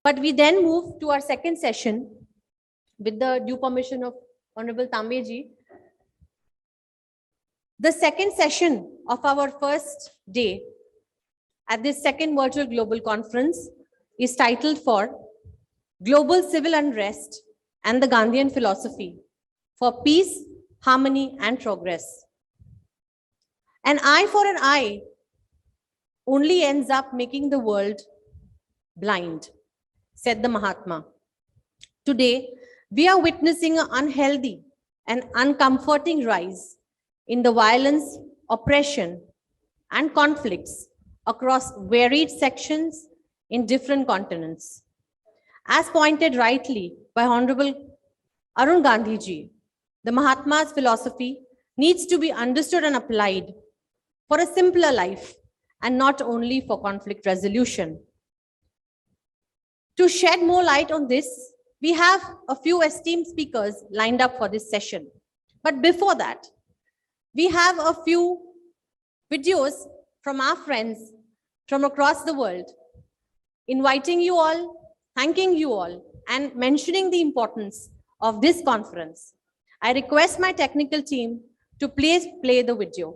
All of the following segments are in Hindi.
But we then move to our second session with the due permission of Honorable Tambeji. The second session of our first day at this second virtual global conference is titled for Global Civil Unrest and the Gandhian Philosophy for Peace, Harmony and Progress. An eye for an eye only ends up making the world blind, said the Mahatma. Today, we are witnessing an unhealthy and uncomforting rise in the violence, oppression, and conflicts across varied sections in different continents. As pointed rightly by Honorable Arun Gandhi ji, the Mahatma's philosophy needs to be understood and applied for a simpler life and not only for conflict resolution. To shed more light on this, we have a few esteemed speakers lined up for this session. But before that, we have a few videos from our friends from across the world, inviting you all, thanking you all, and mentioning the importance of this conference. I request my technical team to please play the video.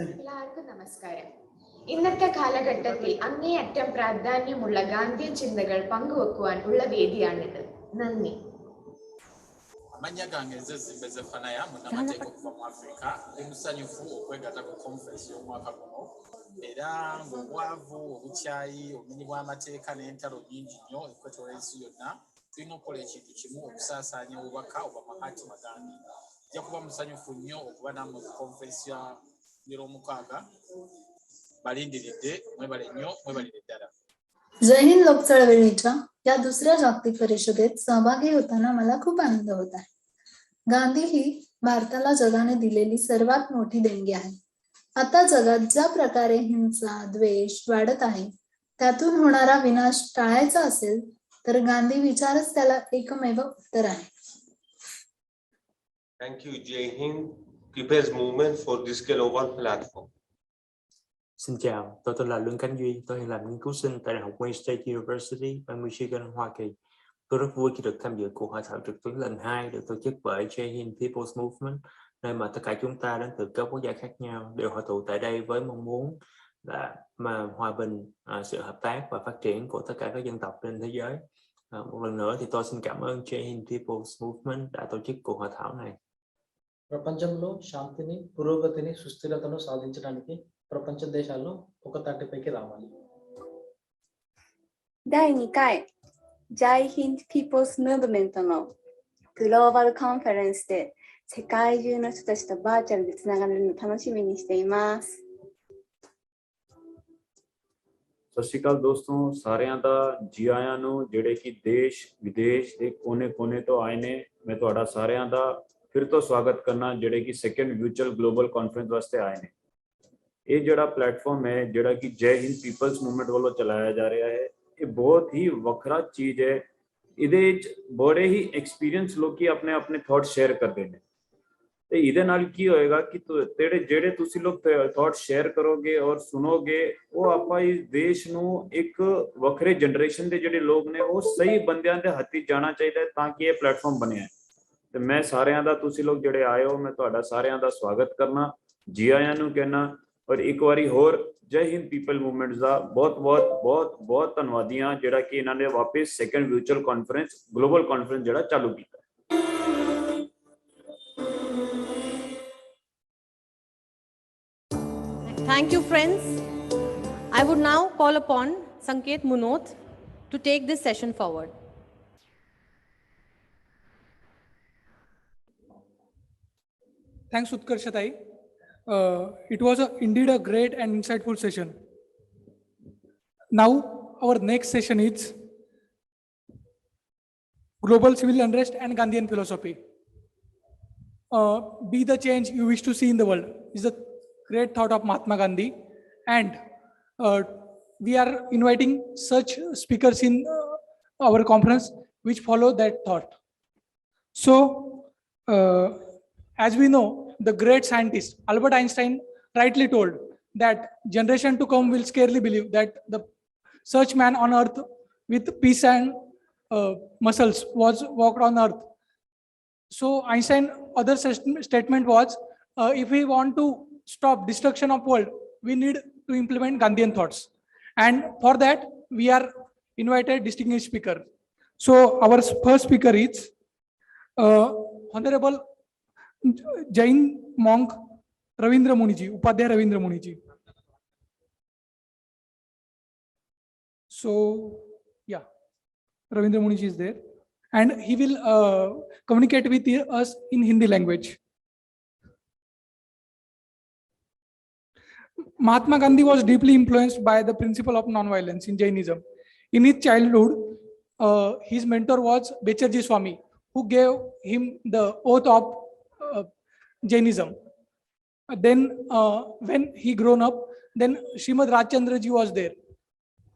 എല്ലാവർക്കും നമസ്കാരം. ഇന്നത്തെ കാലഘട്ടത്തിൽ അങ്ങേയറ്റം പ്രാധാന്യമുള്ള ഗാന്ധിയൻ ചിന്തകൾ പങ്കുവെക്കുവാൻ ഉള്ള വേദിയാണിത്. നന്ദി. Amanya gange zezimbe zefanaya munamateeko okuva mu Africa emusanyufu okwegatta ku conference y'omwaka guno era ng'obwavu obukyayi obumenyi bw'amateeka n'entalo nnyingi nnyo ekwetooloola ensi yonna tulina okukola ekintu kimu okusaasaanya obubaka obwa Mahatma Gandhi. Nja kuba musanyufu nnyo okuba nammwe ku conference ya 16 balindiridde mwebale nnyo mwebalire ddala. जय हिंद लोक चळवळीच्या या दुसऱ्या जागतिक परिषदेत सहभागी होताना मला खूप आनंद होत आहे. गांधी ही भारताला जगाने दिलेली सर्वात मोठी देणगी आहे. आता जगात ज्या प्रकारे हिंसा द्वेष वाढत आहे त्यातून होणारा विनाश टाळायचा असेल तर गांधी विचारच त्याला एकमेव उत्तर आहे. Thank you, Jai Hind People's Movement for this global platform. Xin chào, tôi tên là Lương Khánh Duy, tôi hiện làm nghiên cứu sinh tại Đại học Wayne State University ở Michigan, Hoa Kỳ. Tôi rất vui khi được tham dự cuộc hội thảo trực tuyến lần 2 được tổ chức bởi Jai Hind People's Movement, nơi mà tất cả chúng ta đến từ các quốc gia khác nhau đều hội tụ tại đây với mong muốn là hòa bình, sự hợp tác và phát triển của tất cả các dân tộc trên thế giới. Một lần nữa thì tôi xin cảm ơn Jai Hind People's Movement đã tổ chức cuộc hội thảo này. ప్రపంచంలో శాంతిని పురోగతిని సుస్థిరతను సాధించడానికి ప్రపంచ దేశాల్లో ఒక తాటిపైకి రావాలి. 第2回 Jai Hind People's Movement のグローバルカンファレンスで世界中の人たちとバーチャルでつながるのを楽しみにしています。 ਸਤਿ ਸ਼੍ਰੀ ਅਕਾਲ ਦੋਸਤੋ, ਸਾਰਿਆਂ ਦਾ ਜੀ ਆਇਆਂ ਨੂੰ ਜਿਹੜੇ ਕਿ ਦੇਸ਼ ਵਿਦੇਸ਼ ਦੇ ਕੋਨੇ-ਕੋਨੇ ਤੋਂ ਆਏ ਨੇ। ਮੈਂ ਤੁਹਾਡਾ ਸਾਰਿਆਂ ਦਾ ਫਿਰ ਤੋਂ ਸਵਾਗਤ ਕਰਨਾ ਜਿਹੜੇ ਕਿ ਸੈਕੰਡ ਵਿਰਚੁਅਲ ਗਲੋਬਲ ਕਾਨਫਰੰਸ ਵਾਸਤੇ ਆਏ ਨੇ। ਇਹ ਜਿਹੜਾ ਪਲੇਟਫਾਰਮ ਹੈ ਜਿਹੜਾ ਕਿ ਜੈ ਹਿੰਦ ਪੀਪਲਸ ਮੂਵਮੈਂਟ ਵੱਲੋਂ ਚਲਾਇਆ ਜਾ ਰਿਹਾ ਹੈ, ਇਹ ਬਹੁਤ ਹੀ ਵੱਖਰਾ ਚੀਜ਼ ਹੈ। ਇਹਦੇ ਵਿੱਚ ਬੜੇ ਹੀ ਐਕਸਪੀਰੀਅੰਸ ਲੋਕੀ ਆਪਣੇ ਆਪਣੇ ਥਾਟ ਸ਼ੇਅਰ ਕਰਦੇ ਨੇ ਤੇ ਇਹਦੇ ਨਾਲ ਕੀ ਹੋਏਗਾ ਕਿ ਜਿਹੜੇ ਤੁਸੀਂ ਲੋਕ ਥਾਟ ਸ਼ੇਅਰ ਕਰੋਗੇ ਔਰ ਸੁਣੋਗੇ ਉਹ ਆਪਾਂ ਇਸ ਦੇਸ਼ ਨੂੰ ਇੱਕ ਵੱਖਰੇ ਜਨਰੇਸ਼ਨ ਦੇ ਜਿਹੜੇ ਲੋਕ ਨੇ ਉਹ ਸਹੀ ਬੰਦਿਆਂ ਦੇ ਹੱਥੀ ਜਾਣਾ ਚਾਹੀਦਾ ਤਾਂ ਕਿ ਇਹ ਪਲੇਟਫਾਰਮ ਬਣਿਆ। ਤੇ ਮੈਂ ਸਾਰਿਆਂ ਦਾ ਤੁਸੀਂ ਲੋਕ ਜਿਹੜੇ ਆਏ ਹੋ ਮੈਂ ਤੁਹਾਡਾ ਸਾਰਿਆਂ ਦਾ ਸਵਾਗਤ ਕਰਨਾ, ਜੀ ਆਇਆਂ ਨੂੰ ਕਹਿਣਾ ਔਰ ਇੱਕ ਵਾਰੀ ਹੋਰ ਜੈ ਹਿੰਦ ਪੀਪਲ ਮੂਵਮੈਂਟਸ ਦਾ ਬਹੁਤ ਬਹੁਤ ਬਹੁਤ ਬਹੁਤ ਧੰਨਵਾਦੀਆਂ ਜਿਹੜਾ ਕਿ ਇਹਨਾਂ ਨੇ ਵਾਪਸ ਸੈਕੰਡ ਵਿਰਚੁਅਲ ਕਾਨਫਰੰਸ ਗਲੋਬਲ ਕਾਨਫਰੰਸ ਜਿਹੜਾ ਚਾਲੂ ਕੀਤਾ। Thank you, friends. I would now call upon Sanket Munoth to take this session forward. Thanks, Utkarshatai. It was indeed a great and insightful session. Now, our next session is Global Civil Unrest and Gandhian Philosophy. Be the change you wish to see in the world is the great thought of Mahatma Gandhi, and we are inviting such speakers in our conference which follow that thought. So, as we know, the great scientist Albert Einstein rightly told that generation to come will scarcely believe that the such man on earth with peace and muscles was walked on earth. So Einstein other statement was, if we want to stop destruction of world, we need to implement Gandhian thoughts, and for that we are invited distinguished speaker. So our first speaker is Honorable Jain monk Ravindra Muniji, Upadhyay Ravindra Muniji. So yeah, Ravindra Muniji is there, and he will communicate with us in Hindi language. Mahatma Gandhi was deeply influenced by the principle of non-violence in Jainism. In his childhood, his mentor was Becharji Swami, who gave him the oath of Jainism. Then, when he grown up, then Srimad Rajchandraji was there,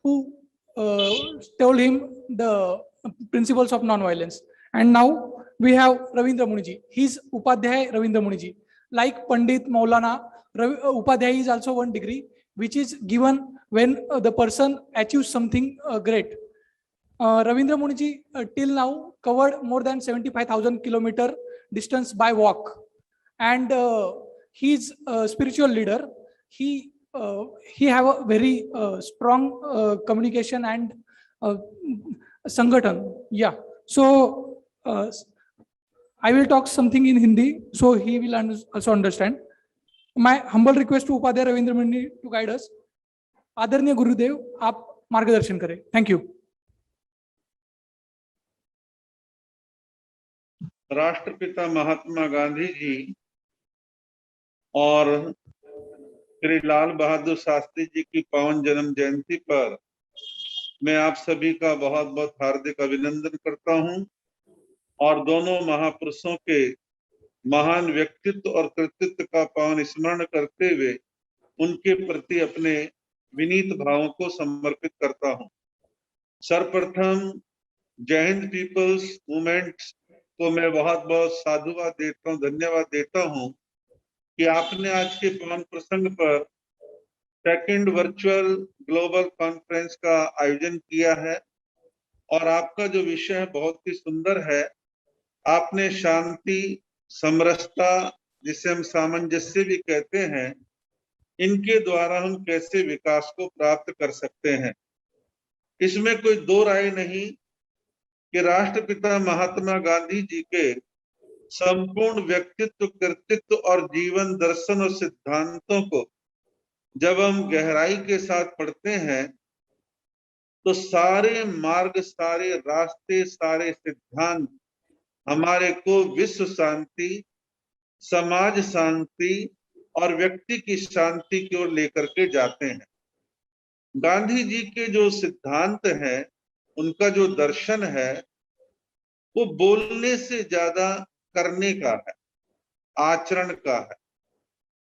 who told him the principles of non-violence. And now we have Ravindra Muniji. He's Upadhyay Ravindra Muniji. Like Pandit Maulana, Upadhyay is also one degree, which is given when the person achieves something great. Ravindra Muniji till now covered more than 75,000 kilometer distance by walk, and he's a spiritual leader. He have a very strong communication and sangathan. Yeah. So I will talk something in Hindi, so he will also understand. My humble request to Upadhyay Ravindra Muniji to guide us. आदरणीय गुरुदेव, आप मार्गदर्शन करें. Thank you. राष्ट्रपिता महात्मा गांधी जी और श्री लाल बहादुर शास्त्री जी की पावन जन्म जयंती पर मैं आप सभी का बहुत बहुत हार्दिक अभिनंदन करता हूं और दोनों महापुरुषों के महान व्यक्तित्व और कृतित्व का पावन स्मरण करते हुए उनके प्रति अपने विनीत भावों को समर्पित करता हूं। सर्वप्रथम जय हिंद पीपल्स मूवमेंट को मैं बहुत बहुत साधुवाद देता हूं, धन्यवाद देता हूं कि आपने आज के पावन प्रसंग पर सेकंड वर्चुअल ग्लोबल कॉन्फ्रेंस का आयोजन किया है और आपका जो विषय है बहुत ही सुंदर है। आपने शांति, समरसता, जिसे हम सामंजस्य भी कहते हैं, इनके द्वारा हम कैसे विकास को प्राप्त कर सकते हैं। इसमें कोई दो राय नहीं कि राष्ट्रपिता महात्मा गांधी जी के संपूर्ण व्यक्तित्व, कृतित्व और जीवन दर्शन और सिद्धांतों को जब हम गहराई के साथ पढ़ते हैं तो सारे मार्ग, सारे रास्ते, सारे सिद्धांत हमारे को विश्व शांति, समाज शांति और व्यक्ति की शांति की ओर लेकर के जाते हैं। गांधी जी के जो सिद्धांत हैं, उनका जो दर्शन है, वो बोलने से ज्यादा करने का है, आचरण का है।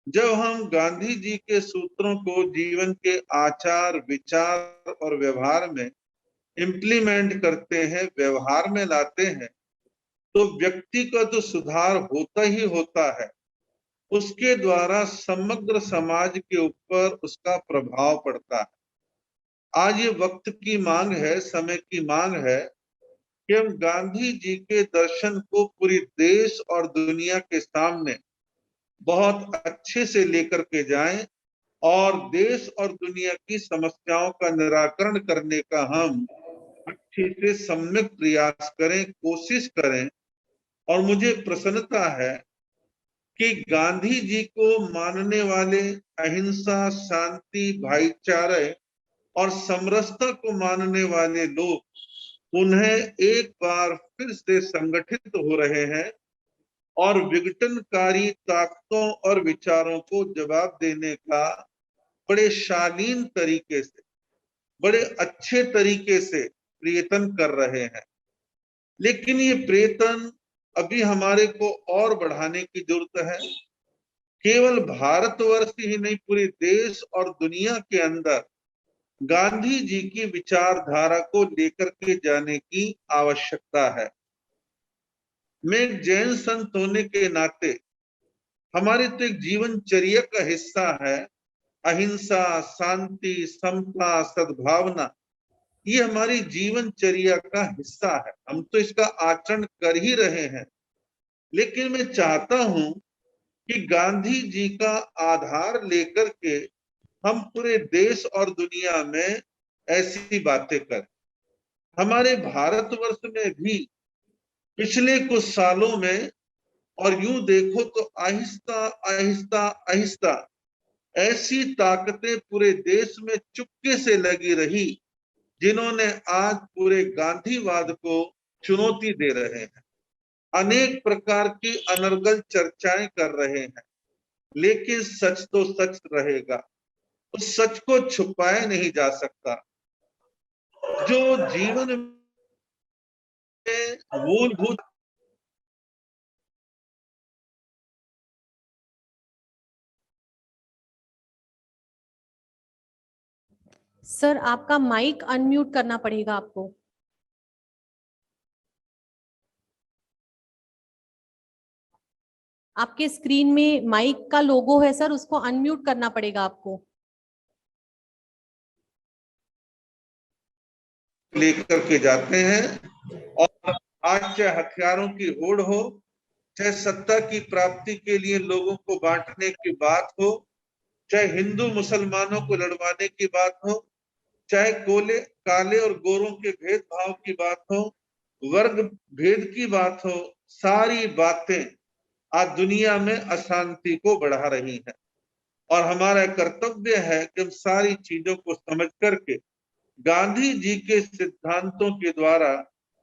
जब हम गांधी जी के सूत्रों को जीवन के आचार, विचार और व्यवहार में इम्प्लीमेंट करते हैं, व्यवहार में लाते हैं, तो व्यक्ति का तो सुधार होता ही होता है, उसके द्वारा समग्र समाज के ऊपर उसका प्रभाव पड़ता है। आज ये वक्त की मांग है, समय की मांग है कि हम गांधी जी के दर्शन को पूरी देश और दुनिया के सामने बहुत अच्छे से लेकर के जाएं और देश और दुनिया की समस्याओं का निराकरण करने का हम अच्छे से सम्यक प्रयास करें, कोशिश करें। और मुझे प्रसन्नता है कि गांधी जी को मानने वाले, अहिंसा, शांति, भाईचारे और समरसता को मानने वाले लोग उन्हें एक बार फिर से संगठित हो रहे हैं और विघटनकारी ताकतों और विचारों को जवाब देने का बड़े शालीन तरीके से, बड़े अच्छे तरीके से प्रयत्न कर रहे हैं। लेकिन ये प्रयत्न अभी हमारे को और बढ़ाने की जरूरत है। केवल भारतवर्ष ही नहीं, पूरे देश और दुनिया के अंदर गांधी जी की विचारधारा को लेकर के जाने की आवश्यकता है। मैं एक जैन संत होने के नाते हमारे तो एक जीवनचर्या का हिस्सा है अहिंसा, शांति, समता, सद्भावना। ये हमारी जीवनचर्या का हिस्सा है, हम तो इसका आचरण कर ही रहे हैं। लेकिन मैं चाहता हूं कि गांधी जी का आधार लेकर के हम पूरे देश और दुनिया में ऐसी बातें करें। हमारे भारतवर्ष में भी पिछले कुछ सालों में, और यूं देखो तो आहिस्ता आहिस्ता आहिस्ता ऐसी ताकतें पूरे देश में चुपके से लगी रही जिन्होंने आज पूरे गांधीवाद को चुनौती दे रहे हैं, अनेक प्रकार की अनर्गल चर्चाएं कर रहे हैं। लेकिन सच तो सच रहेगा, उस सच को छुपाया नहीं जा सकता। जो जीवन में मूलभूत सर, आपका माइक अनम्यूट करना पड़ेगा आपको। आपके स्क्रीन में माइक का लोगो है सर, उसको अनम्यूट करना पड़ेगा आपको। लेकर के जाते हैं, और आज चाहे हथियारों की होड़ हो, चाहे सत्ता की प्राप्ति के लिए लोगों को बांटने की बात हो, चाहे हिंदू मुसलमानों को लड़वाने की बात हो, चाहे काले और गोरों के भेदभाव की बात हो, वर्ग भेद की बात हो, सारी बातें आज दुनिया में अशांति को बढ़ा रही हैं। और हमारा कर्तव्य है कि हम सारी चीजों को समझ करके गांधी जी के सिद्धांतों के द्वारा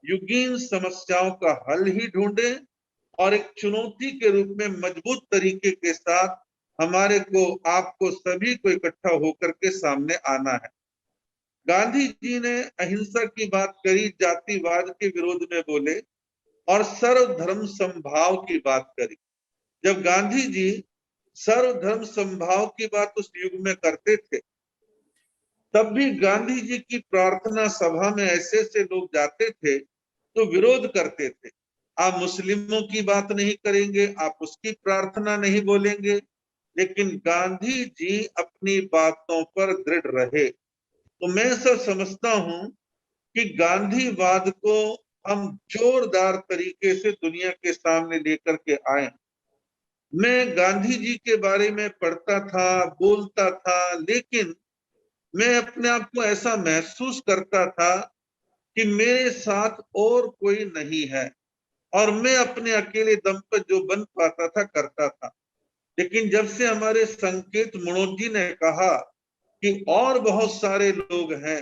युगीन समस्याओं का हल ही ढूंढें, और एक चुनौती के रूप में मजबूत तरीके के साथ हमारे को, आपको सभी को इकट्ठा होकर के सामने आना है। गांधी जी ने अहिंसा की बात करी, जातिवाद के विरोध में बोले और सर्वधर्म समभाव की बात करी। जब गांधी जी सर्वधर्म समभाव की बात उस युग में करते थे, तब भी गांधी जी की प्रार्थना सभा में ऐसे ऐसे लोग जाते थे तो विरोध करते थे। आप मुस्लिमों की बात नहीं करेंगे, आप उसकी प्रार्थना नहीं बोलेंगे, लेकिन गांधी जी अपनी बातों पर दृढ़ रहे। तो मैं सब समझता हूं कि गांधीवाद को हम जोरदार तरीके से दुनिया के सामने लेकर के आए। मैं गांधी जी के बारे में पढ़ता था, बोलता था, लेकिन मैं अपने आप को ऐसा महसूस करता था कि मेरे साथ और कोई नहीं है, और मैं अपने अकेले दम पर जो बन पाता था करता था। लेकिन जब से हमारे संकेत मनोज जी ने कहा कि और बहुत सारे लोग हैं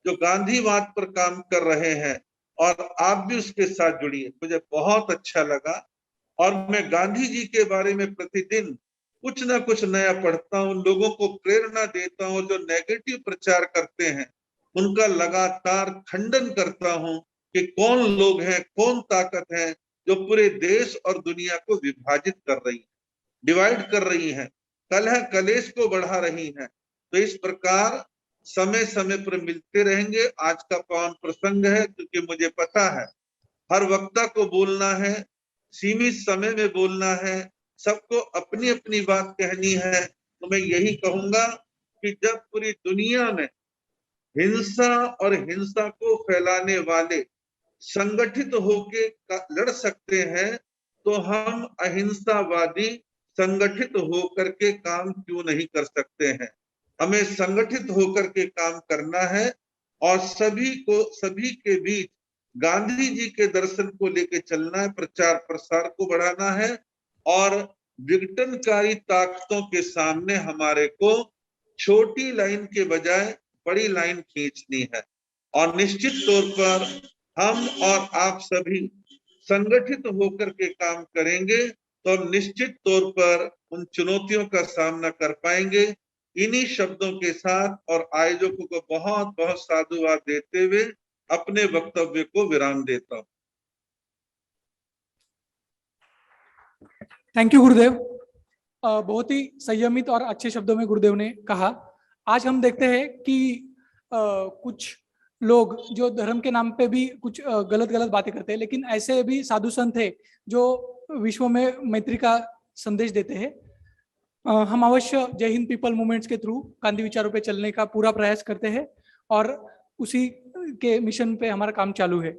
जो गांधीवाद पर काम कर रहे हैं और आप भी उसके साथ जुड़िए, मुझे बहुत अच्छा लगा। और मैं गांधी जी के बारे में प्रतिदिन कुछ ना कुछ नया पढ़ता हूँ, लोगों को प्रेरणा देता हूँ। जो नेगेटिव प्रचार करते हैं उनका लगातार खंडन करता हूँ कि कौन लोग हैं, कौन ताकत है जो पूरे देश और दुनिया को विभाजित कर रही है, डिवाइड कर रही है, कलह कलेश को बढ़ा रही है। तो इस प्रकार समय समय पर मिलते रहेंगे। आज का पावन प्रसंग है, क्योंकि मुझे पता है हर वक्ता को बोलना है, सीमित समय में बोलना है, सबको अपनी अपनी बात कहनी है। तो मैं यही कहूंगा कि जब पूरी दुनिया में हिंसा और हिंसा को फैलाने वाले संगठित होके लड़ सकते हैं, तो हम अहिंसावादी संगठित होकर के काम क्यों नहीं कर सकते हैं। हमें संगठित होकर के काम करना है और सभी के बीच गांधी जी के दर्शन को लेके चलना है, प्रचार प्रसार को बढ़ाना है, और विघटनकारी ताकतों के सामने हमारे को छोटी लाइन के बजाय बड़ी लाइन खींचनी है। और निश्चित तौर पर हम और आप सभी संगठित होकर के काम करेंगे तो हम निश्चित तौर पर उन चुनौतियों का सामना कर पाएंगे। इन्हीं शब्दों के साथ और आयोजकों को बहुत बहुत साधुवाद देते हुए अपने वक्तव्य को विराम देता हूं। थैंक यू गुरुदेव। बहुत ही संयमित और अच्छे शब्दों में गुरुदेव ने कहा। आज हम देखते हैं कि कुछ लोग जो धर्म के नाम पे भी कुछ गलत गलत बातें करते हैं, लेकिन ऐसे भी साधु संत है जो विश्व में मैत्री का संदेश देते हैं। हम अवश्य जय हिंद पीपल मूवमेंट्स के थ्रू गांधी विचारों पे चलने का पूरा प्रयास करते हैं और उसी के मिशन पे हमारा काम चालू है।